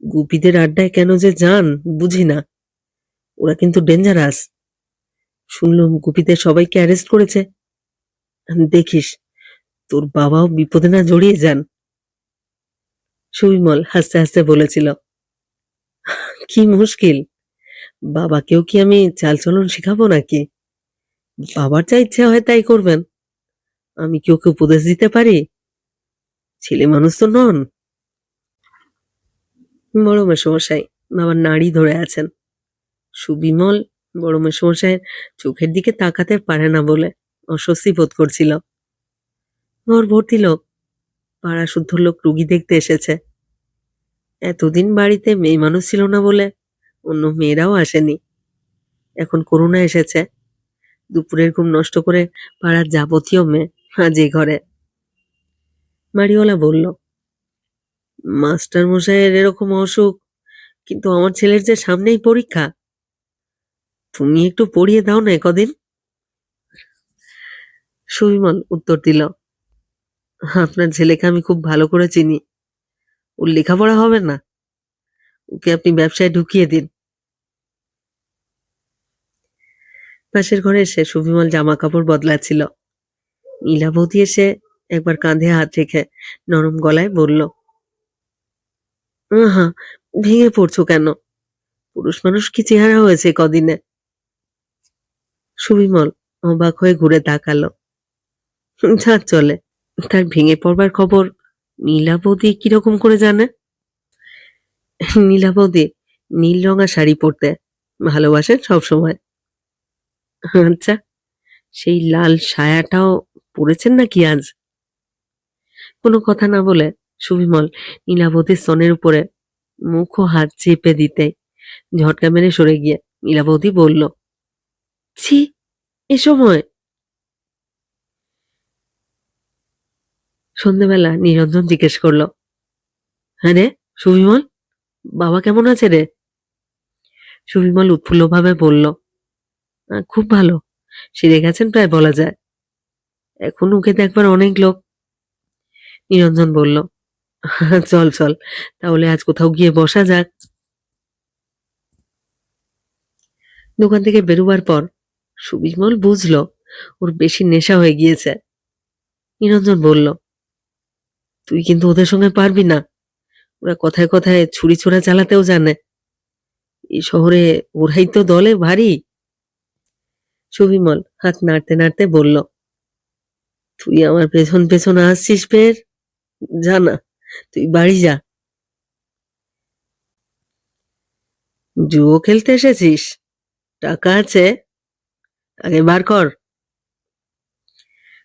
গুপিদের আড্ডায় কেন যে যান বুঝি না। ওরা কিন্তু ডেঞ্জারাস। শুনলাম গুপিদের সবাইকে অ্যারেস্ট করেছে। দেখিস তোর বাবাও বিপদে না জড়িয়ে যান। সুবিমল হাসতে হাসতে বলেছিল, কি মুশকিল, বাবাকেও কি আমি চালচলন শেখাবো নাকি? বাবার যা ইচ্ছা হয় তাই করবেন, আমি কি ওকে উপদেশ দিতে পারি? ছেলে মানুষ তো নন। বড় মেসোমশাই বাবার নাড়ি ধরে আছেন। সুবিমল বড় মেসোমশাইয়ের চোখের দিকে তাকাতে পারে না বলে অস্বস্তি বোধ করছিল। ঘর ভর্তি লোক, পাড়া শুদ্ধ লোক রুগী দেখতে এসেছে। এতদিন বাড়িতে মেয়ে মানুষ ছিল না বলে অন্য মেয়েরাও আসেনি। এখন করুণা এসেছে। দুপুরের ঘুম নষ্ট করে পাড়ার যাবতীয় মেয়ে আজ এ ঘরে। বাড়িওয়ালা বলল, মাস্টার মশাইয়ের এরকম অসুখ, কিন্তু আমার ছেলের যে সামনেই পরীক্ষা, তুমি একটু পড়িয়ে দাও না কদিন। সুবিমল উত্তর দিল, আপনার ছেলেকে আমি খুব ভালো করে চিনি, ওর লেখাপড়া হবে না, ওকে আপনি ব্যবসায় ঢুকিয়ে দিন। পাশের ঘরে এসে সুবিমল জামা কাপড় বদলাচ্ছিল। নীলাবতী এসে একবার কাঁধে হাত রেখে নরম গলায় বলল, হা, ভেঙে পড়ছো কেন? পুরুষ মানুষ কি চেহারা হয়েছে কদিনে? সুবিমল অবাক হয়ে ঘুরে তাকালো। যা চলে, তার ভেঙে পড়বার খবর নীলাবতী কিরকম করে জানে? নীলাবতী নীল রঙা শাড়ি পরতে ভালোবাসেন সবসময়। আচ্ছা, সেই লাল সায়াটাও পরেছেন নাকি আজ? কোনো কথা না বলে সুবিমল নীলাবতীর স্তনের উপরে মুখ ও হাত চেপে দিতে ঝটকা মেরে সরে গিয়ে নীলাবতী বলল, ছি, এ সময়? সন্ধ্যেবেলা নিরঞ্জন জিজ্ঞেস করলো, হ্যাঁ রে সুবিমল, বাবা কেমন আছে রে? সুবিমল উৎফুল্লভাবে বলল, খুব ভালো, সেরে গেছেন প্রায় বলা যায়। এখন ওকে দেখবার অনেক লোক। নিরঞ্জন বলল, চল চল, তাহলে আজ কোথাও গিয়ে বসা যাক। দোকান থেকে বেরোবার পর সুবিমল বুঝলো ওর বেশি নেশা হয়ে গিয়েছে। নিরঞ্জন বলল, তুই কিন্তু ওদের সঙ্গে পারবি না, ওরা কথায় কথায় ছুরি ছোড়া চালাতেও জানে। এই শহরে ওরাই তো দলে ভারী। সুবিমল হাত নাড়তে নাড়তে বলল, তুই আমার পেছন পেছন আসছিস ফের? যা না, তুই বাড়ি যা। জুয়ো খেলতে এসেছিস? টাকা আছে? আগে বার কর।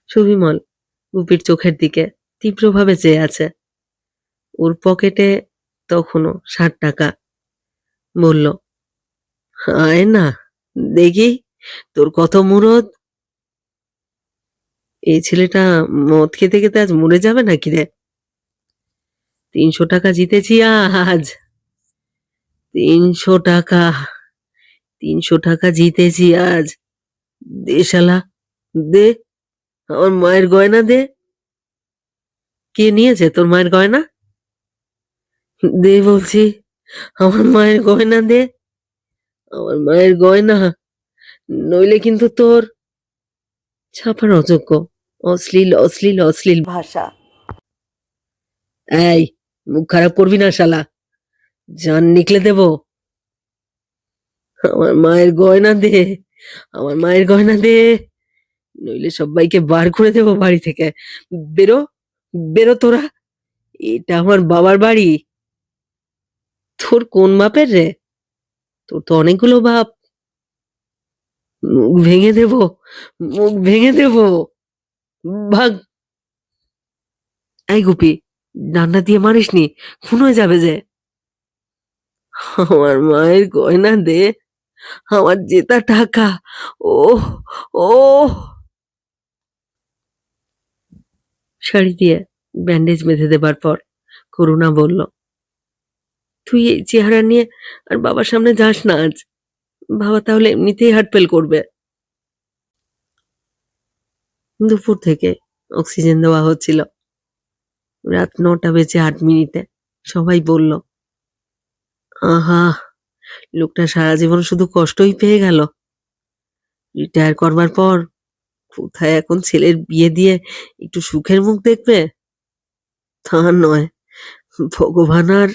সুবিমল গুপির চোখের দিকে তীব্রভাবে চেয়ে আছে। ওর পকেটে তখনও 60 টাকা। বলল, আয় না, দেখি তোর কত মুরদ। এই ছেলেটা মদ খেতে খেতে আজ মরে যাবে নাকি রে? 300 টাকা জিতেছি আজ। 300 টাকা, 300 টাকা জিতেছি আজ। দে শালা, দে, আমার মায়ের গয়না দে। কে নিয়েছে তোর মায়ের গয়না? দে বলছি, আমার মায়ের গয়না দে, আমার মায়ের গয়না, নইলে কিন্তু তোর। ছাপার অযোগ্য, অশ্লীল অশ্লীল অশ্লীল ভাষা। এই, মুখ খারাপ করবি না শালা, জান নিকলে দেব। আমার মায়ের গয়না দে, আমার মায়ের গয়না দে, নইলে সবাইকে বার করে দেব বাড়ি থেকে। বেরো, বেরো তোরা, এটা আমার বাবার বাড়ি। তোর কোন বাপের রে? তোর তো অনেকগুলো বাপ। মুখ ভেঙে দেব, মুখ ভেঙে দেব, ভাগ। এই গুপি, ডান্ডা দিয়ে মারিসনি, খুন হয়ে যাবে যে। আমার মায়ের গয়না দে, আমার জেতা টাকা। ও, ও। শাড়ি দিয়ে ব্যান্ডেজ বেঁধে দেবার পর করুণা বলল, তুই এই চেহারা নিয়ে আর বাবার সামনে যাস না আজ। বাবা তাহলে এমনিতেই হার্ট ফেল করবে। দুপুর থেকে অক্সিজেন দেওয়া হচ্ছিল। রাত ৯টা বেজে ৮ মিনিটে সবাই বলল, আহা! লোকটা সারা জীবন শুধু কষ্টই পেয়ে গেল। রিটায়ার করবার পর কোথায় এখন ছেলের বিয়ে দিয়ে একটু সুখের মুখ দেখবে? তা নয়, ভগবান আর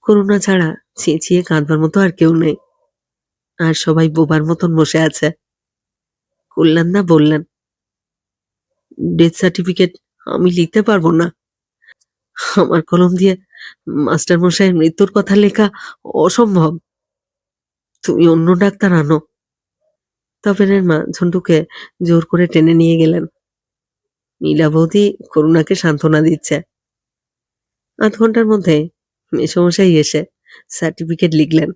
করুণা ছাড়া চেঁচিয়ে কাঁদবার মতো আর কেউ নেই। আর সবাই বোবার মতন বসে আছে। কল্যাণদা বললেন, ডেথ সার্টিফিকেট আমি লিখতে পারবো না। আমার কলম দিয়ে মাস্টার মশাইয়ের মৃত্যুর কথা লেখা অসম্ভব। তুমি অন্য ডাক্তার আনো। তপেনের মা ঝন্টুকে জোর করে টেনে নিয়ে গেলেন। নীলা বৌদি করুণাকে সান্ত্বনা দিচ্ছে। ৮ ঘন্টার মধ্যে মেসোমশাই এসে সার্টিফিকেট লিখলেন।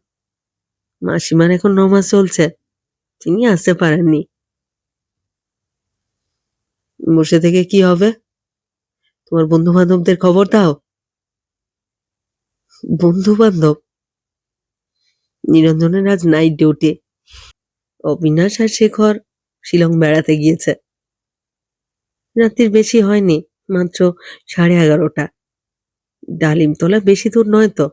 মাসিমার এখন ৯ মাস চলছে, তিনি আসতে পারেননি। বসে থেকে কি হবে? তোমার বন্ধু বান্ধবদের খবর দাও। বন্ধু বান্ধব? নিরঞ্জনের আজ নাইট ডিউটি। অবিনাশ আর শেখর শিলং বেড়াতে গিয়েছে। রাত্রির বেশি হয়নি, মাত্র 11:30। ডালিমতলা বেশি দূর নয় তো।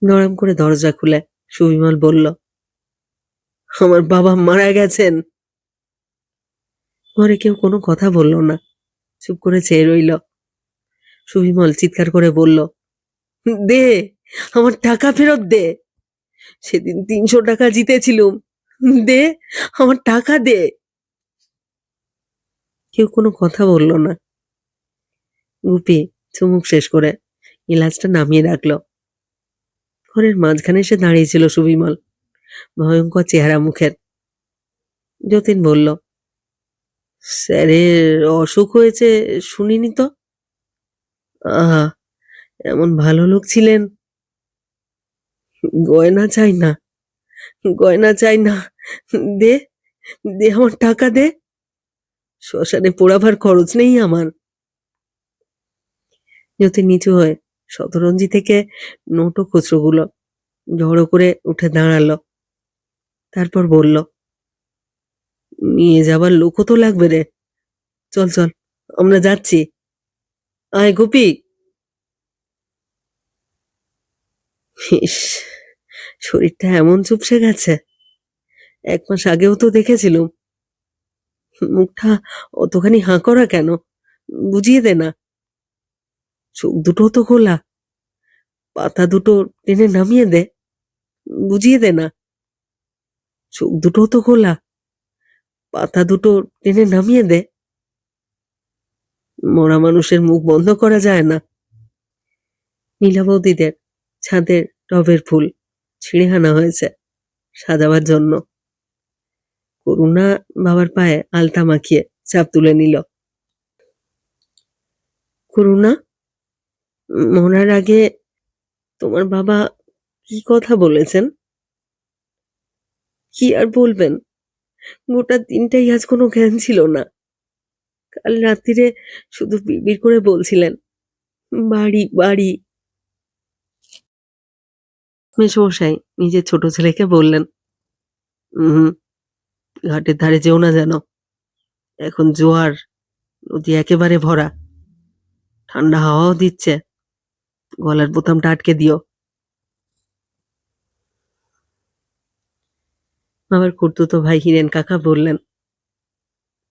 নরম করে দরজা খুলে সুবিমল বলল, আমার বাবা মারা গেছেন। ঘরে কেউ কোনো কথা বলল না, চুপ করে চেয়ে রইল। সুবিমল চিৎকার করে বলল, দে, আমার টাকা ফেরত দে। সেদিন ৩০০ টাকা জিতেছিলুম, দে, আমার টাকা দে। কেউ কোনো কথা বলল না। গুপি চুমুক শেষ করে গিলাসটা নামিয়ে রাখল। ঘরের মাঝখানে এসে দাঁড়িয়েছিল সুবিমল, ভয়ঙ্কর চেহারা মুখের। যতীন বলল, স্যারের অসুখ হয়েছে শুনিনি তো। আহা, এমন ভালো লোক ছিলেন। গয়না চাই না, গয়না চাই না, দে, দে, আমার টাকা দে। শ্মশানে পোড়াবার খরচ নেই আমার। যতীন নিচু হয়ে শতরঞ্জি থেকে নোটো খুচরোগুলো জড়ো করে উঠে দাঁড়ালো। তারপর বলল, নিয়ে যাবার লোকও তো লাগবে রে। চল চল, আমরা যাচ্ছি। আয় গুপি। ইস, শরীরটা এমন চুপসে গেছে। ১ মাস আগেও তো দেখেছিলুম। মুখটা অতখানি হাঁ করা কেন? বুঝিয়ে দে না। চোখ দুটো তো খোলা, পাতা দুটো টেনে নামিয়ে দে। বুঝিয়ে দে না। চোখ দুটো তো খোলা, পাতা দুটো টেনে নামিয়ে দে। মরা মানুষের মুখ বন্ধ করা যায় না। নীলা বৌদিদের ছাদের টবের ফুল ছিঁড়ে আনা হয়েছে সাজাবার জন্য। করুণা বাবার পায়ে আলতা মাখিয়ে চাপ তুলে নিল। করুণা, মরার আগে তোমার বাবা কি কথা বলেছেন? কি আর বলবেন, গোটা দিনটাই আজ কোনো জ্ঞান ছিল না। কাল রাত্রিরে শুধু বিড়বিড় করে বলছিলেন, বাড়ি বাড়ি। মেসোমশাই নিজের ছোট ছেলেকে বললেন, হুম, ঘাটের ধারে যেও না যেন, এখন জোয়ার, নদী একেবারে ভরা, ঠান্ডা হাওয়াও দিচ্ছে, গলার বোতামটা আটকে দিও। বাবার খুড়তুতো ভাই হিরেন কাকা বললেন,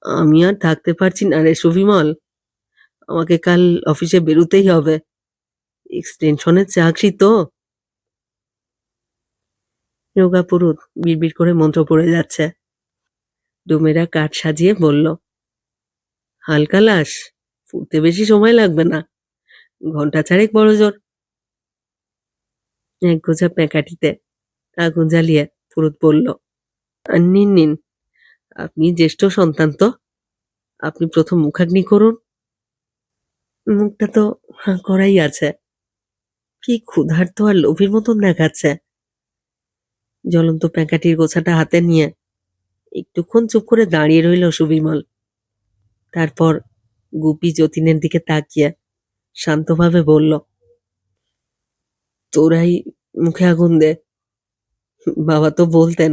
আমি আর থাকতে পারছি না রে সুবিমল, আমাকে কাল অফিসে বেরোতেই হবে। এক্সটেনশনের চাকরি তো। যোগা পুরুত বিড়বিড় করে মন্ত্র পড়ে যাচ্ছে। ডোমেরা কাঠ সাজিয়ে বলল, হালকা লাশ, ফুটতে বেশি সময় লাগবে না, 1.5 ঘন্টা বড় জোর। এক গোছা প্যাঁকাঠিতে আগুন জ্বালিয়ে পুরুত বলল, আর নিন নিন, আপনি জ্যেষ্ঠ সন্তান তো, আপনি প্রথম মুখাগ্নি করুন। মুখটা তো হাঁ করাই আছে, কি ক্ষুধার্ত আর লোভীর মতন দেখাচ্ছে। জ্বলন্ত প্যাঁকাটির গোছাটা হাতে নিয়ে একটুক্ষণ চুপ করে দাঁড়িয়ে রইল সুবিমল। তারপর গুপি যতীনের দিকে তাকিয়ে শান্তভাবে বলল, তোরাই মুখে আগুন দে। বাবা তো বলতেন,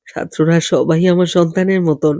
ছাত্ররা সবাই আমার সন্তানের মতন।